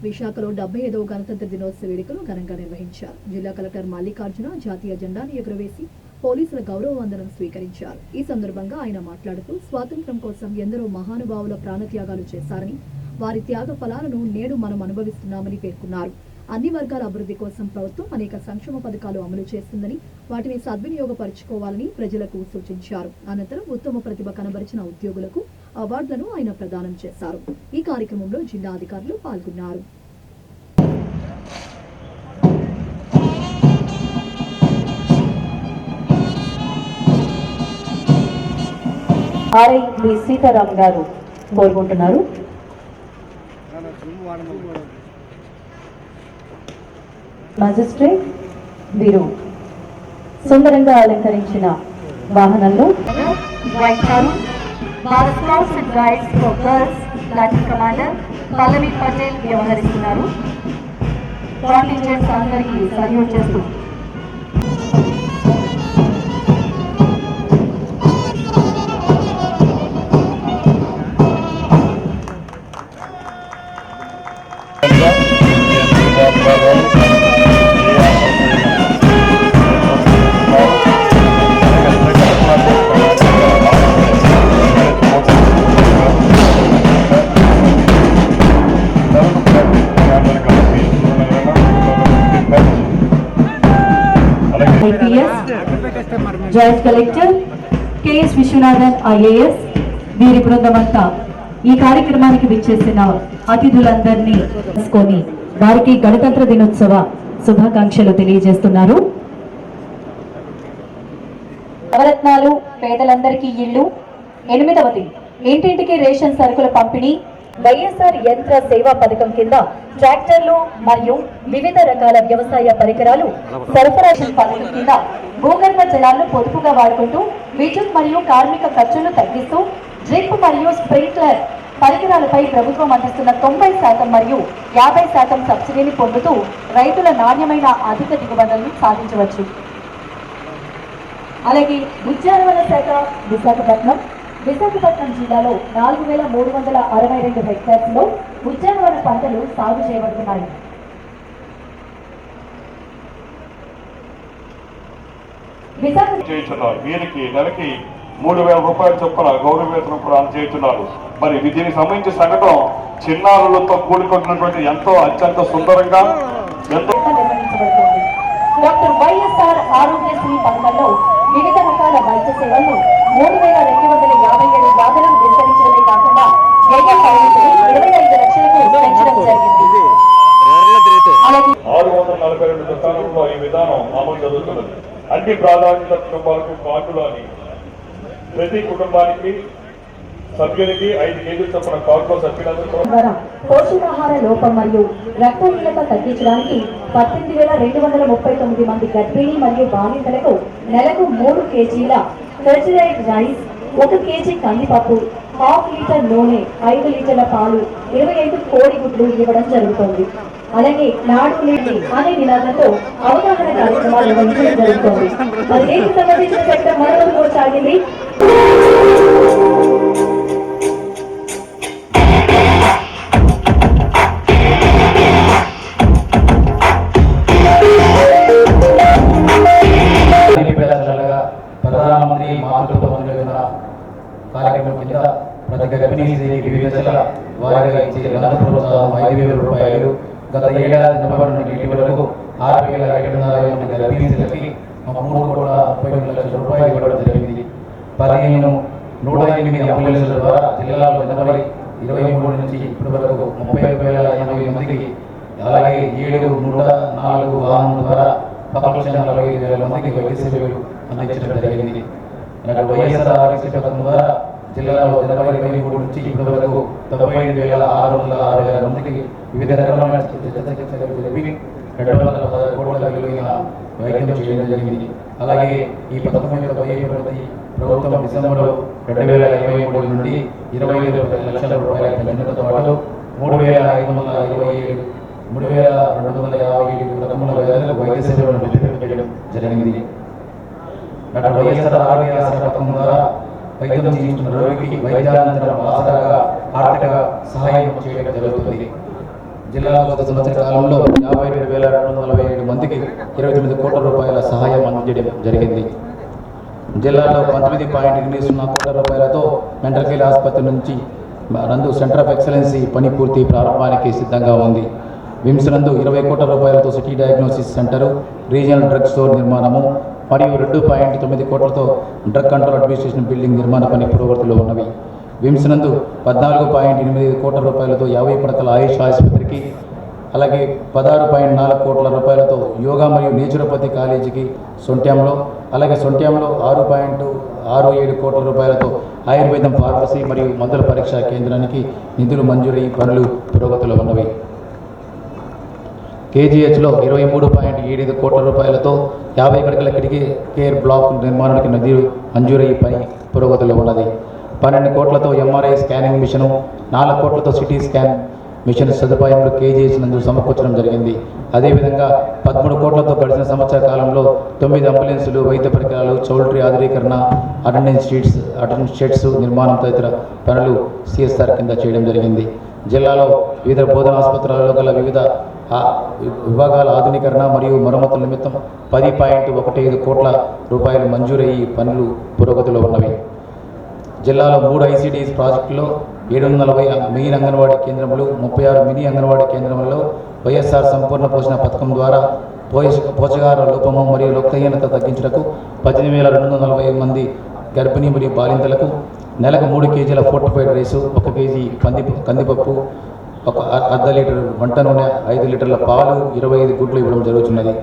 విశాఖలో 75వ గణతంత్ర దినోత్సవ వేడుకలు ఘనంగా నిర్వహించారు. జిల్లా కలెక్టర్ మల్లికార్జున జాతీయ జెండాను ఎగురవేసి పోలీసుల గౌరవ వందనం స్వీకరించారు. ఈ సందర్భంగా ఆయన మాట్లాడుతూ స్వాతంత్ర్యం కోసం ఎందరో మహానుభావుల ప్రాణత్యాగాలు చేశారని, వారి త్యాగ ఫలాలను నేడు మనం అనుభవిస్తున్నామని పేర్కొన్నారు. అన్ని వర్గాల అభివృద్ధి కోసం ప్రభుత్వం అనేక సంక్షేమ పథకాలు అమలు చేస్తుందని, వాటిని సద్వినియోగపరుచుకోవాలని ప్రజలకు సూచించారు. అనంతరం ఉత్తమ ప్రతిభ కనబరిచిన ఉద్యోగులకు అవార్డులను ఆయన ప్రదానం చేశారు. ఈ కార్యక్రమంలో జిల్లా అధికారులు పాల్గొన్నారు. సీతారాం గారు కోరుకుంటున్నారు. మ్యాజిస్ట్రేట్ వీరు సుందరంగా అలంకరించిన వాహనంలో కమాండర్ పల్లవి పటేల్ వ్యవహరిస్తున్నారు. కాంటింజెంట్స్ అందరికీ సల్యూట్ చేస్తూ joint collector KS Viswanathan IAS వీరి బృందమంతా ఈ కార్యక్రమానికి విచ్చేసిన అతిథులందరినీ తీసుకొని వారికి గణతంత్ర దినోత్సవ శుభాకాంక్షలు తెలియజేస్తున్నారు. నవరత్నాలు, పేదలందరికీ ఇళ్లు, 8వది ఇంటింటికి రేషన్ సరుకుల పంపిణీ, వైఎస్ఆర్ యంత్ర సేవా పథకం కింద ట్రాక్టర్లు మరియు వివిధ రకాల వ్యవసాయ పరికరాలు సరఫరా పథకం కింద భూగర్భ జలాలను పొదుపుగా వాడుకుంటూ విద్యుత్ మరియు కార్మిక ఖర్చులు తగ్గిస్తూ డ్రిప్ మరియు స్ప్రింక్లర్ పరికరాలపై ప్రభుత్వం అందిస్తున్న 90% మరియు 50% సబ్సిడీని పొందుతూ రైతుల నాణ్యమైన అధిక దిగుబడులను సాధించవచ్చు. అలాగే ఉద్యానవన శాఖ విశాఖపట్నం జిల్లాలో 4362 హెక్టార్స్ లో ఉద్యానవన పంటలు సాగు చేయబడుతున్నాయి. వీరికి నెలకి 3000 రూపాయల చొప్పున గౌరవ వేతనం కూడా అందజేస్తున్నారు. మరి దీనికి సంబంధించిన సంఘటన చిన్నారులతో కూడుకుంటున్నటువంటి ఎంతో అత్యంత సుందరంగా నిర్వహించబడుతుంది. డాక్టర్ వైఎస్ఆర్ ఆరోగ్యశ్రీ పథకంలో వివిధ రకాల వైద్య సేవలను 3257 వ్యాధులను విస్తరించడమే కాకుండా 25 లక్షలకు పెంచడం జరిగింది. 642 దుకాణంలో ఈ విధానం అమలు జరుగుతున్నది. అన్ని ప్రాధాన్యత కుటుంబాలకు కార్డులోని ప్రతి కుటుంబానికి సభ్యునికి 5 కేజీల చొప్పున కార్డులో సభ్యులందరూ పోషకాహార లోపం మరియు రక్తహీనత తగ్గించడానికి 18,239 మంది గర్భిణీ మరియు బాలింతలకు నెలకు 3 కేజీల ఫెర్టిలైజ్ రైస్, 1 కేజీ కందిపప్పు, 1/2 లీటర్ నూనె, 5 లీటర్ల పాలు, 25 కోడిగుడ్లు ఇవ్వడం జరుగుతోంది. అలాగే నాడు నేటి అనే నినాదంతో అవగాహన కార్యక్రమాలు నిర్వహించడం జరుగుతోంది. మరి దీనికి సంబంధించిన సెక్టర్ మరొక కూడా సాగింది. ప్రధానమంత్రి మాతృత్వ వందన కార్యక్రమం కింద ప్రతి గర్భిణీ స్త్రీకి వివిధ దశల వారిగా ఇచ్చే రుణ ప్రోత్సాహం 5,000 రూపాయలు. గత ఏడాది నిలబడిన వరకు 6,700 మంది గర్భిణీ స్త్రీలకి 3,32 లక్షల రూపాయలు ఇవ్వడం జరిగింది. 108 అంబులెన్స్ల ద్వారా జిల్లాలో జనవరి 23 నుంచి ఇప్పటి వరకు 30,080 మందికి, అలాగే 704 వాహనాల ద్వారా 1,45,000 మందికి వైద్య సేవలు అందించడం జరిగింది. వైఎస్ఆర్ ఆరోగ్యశ్రీ పథకం ద్వారా జిల్లాలో జనవరి 23 నుంచి ఇప్పటి వరకు 95,666 మందికి వివిధ రకాలైన చికిత్సలు జరిపి 216 కోట్ల విలువైన వైద్యం చేయడం జరిగింది. అలాగే ఈ పథకం యొక్క ప్రతి ప్రభుత్వం డిసెంబర్ 2023 నుండి 25 లక్షల రూపాయల పెన్షన్లతో పాటు 3,527 3,257 రకముల వ్యాధులకు వైద్య సేవలను పెట్టడం జరిగింది. వైఎస్ఆర్ ఆరోగ్య పథకం ద్వారా వైద్యం చేయించుకున్న రోగికి వైద్యానంతరం ఆసరాగా ఆర్థిక సహాయం చేయడం జరుగుతుంది. జిల్లాలో గత సంవత్సర కాలంలో 52,247 మందికి 29 కోట్ల రూపాయల సహాయం అందించడం జరిగింది. జిల్లాలో 19.80 కోట్ల రూపాయలతో మెంటల్ కేర్ ఆసుపత్రి నుంచి నందు సెంటర్ ఆఫ్ ఎక్సలెన్సీ పని పూర్తి ప్రారంభానికి సిద్ధంగా ఉంది. విమ్స్ నందు 20 కోట్ల రూపాయలతో city diagnosis centre, regional drug store నిర్మాణము మరియు 2.9 కోట్లతో డ్రగ్ కంట్రోల్ అడ్మినిస్ట్రేషన్ బిల్డింగ్ నిర్మాణ పని పురోగతిలో ఉన్నవి. విమ్స్ నందు 14.85 కోట్ల రూపాయలతో 50 పడకల ఆయుష్ ఆసుపత్రికి, అలాగే 16.4 కోట్ల రూపాయలతో యోగా మరియు నేచురోపతి కాలేజీకి సొంట్యంలో, అలాగే సొంట్యంలో 6.67 కోట్ల రూపాయలతో ఆయుర్వేదం ఫార్మసీ మరియు మందుల పరీక్షా కేంద్రానికి నిధులు మంజూరై పనులు పురోగతిలో ఉన్నవి. కేజీహెచ్లో 23.75 కోట్ల రూపాయలతో 50 పడకల కేర్ బ్లాక్ నిర్మాణానికి నిధులు మంజూరై పని పురోగతిలో ఉన్నది. 12 కోట్లతో ఎంఆర్ఐ స్కానింగ్ మిషను, 4 కోట్లతో సిటీ స్కాన్ మిషన్ సదుపాయంలో కేజీహెచ్ నందు సమకూర్చడం జరిగింది. అదేవిధంగా 13 కోట్లతో గడిచిన సంవత్సర కాలంలో 9 అంబులెన్సులు, వైద్య పరికరాలు, చౌల్ట్రీ ఆధునీకరణ, అటెండెన్స్ షెడ్స్ నిర్మాణం తదితర పనులు సిఎస్ఆర్ కింద చేయడం జరిగింది. జిల్లాలో వివిధ బోధన ఆసుపత్రులలో గల వివిధ విభాగాల ఆధునీకరణ మరియు మరమ్మతుల నిమిత్తం 10.15 కోట్ల రూపాయలు మంజూరయ్యి పనులు పురోగతిలో ఉన్నవి. జిల్లాలో 3 ఐసీడీఎస్ ప్రాజెక్టులో 740 మెయిన్ అంగన్వాడీ కేంద్రములు, 36 మినీ అంగన్వాడీ కేంద్రములలో వైఎస్ఆర్ సంపూర్ణ పోషణ పథకం ద్వారా పోషకాహార లోపము మరియు రక్తహీనత తగ్గించుటకు 18,240 మంది గర్భిణీ మరియు బాలింతలకు నెలకు 3 కేజీల ఫోర్టిఫైడ్ రైసు, 1 కేజీ కందిపప్పు, 1 అర్ధ లీటర్ వంట నూనె, 5 లీటర్ల పాలు, 25 గుడ్లు ఇవ్వడం జరుగుతున్నది.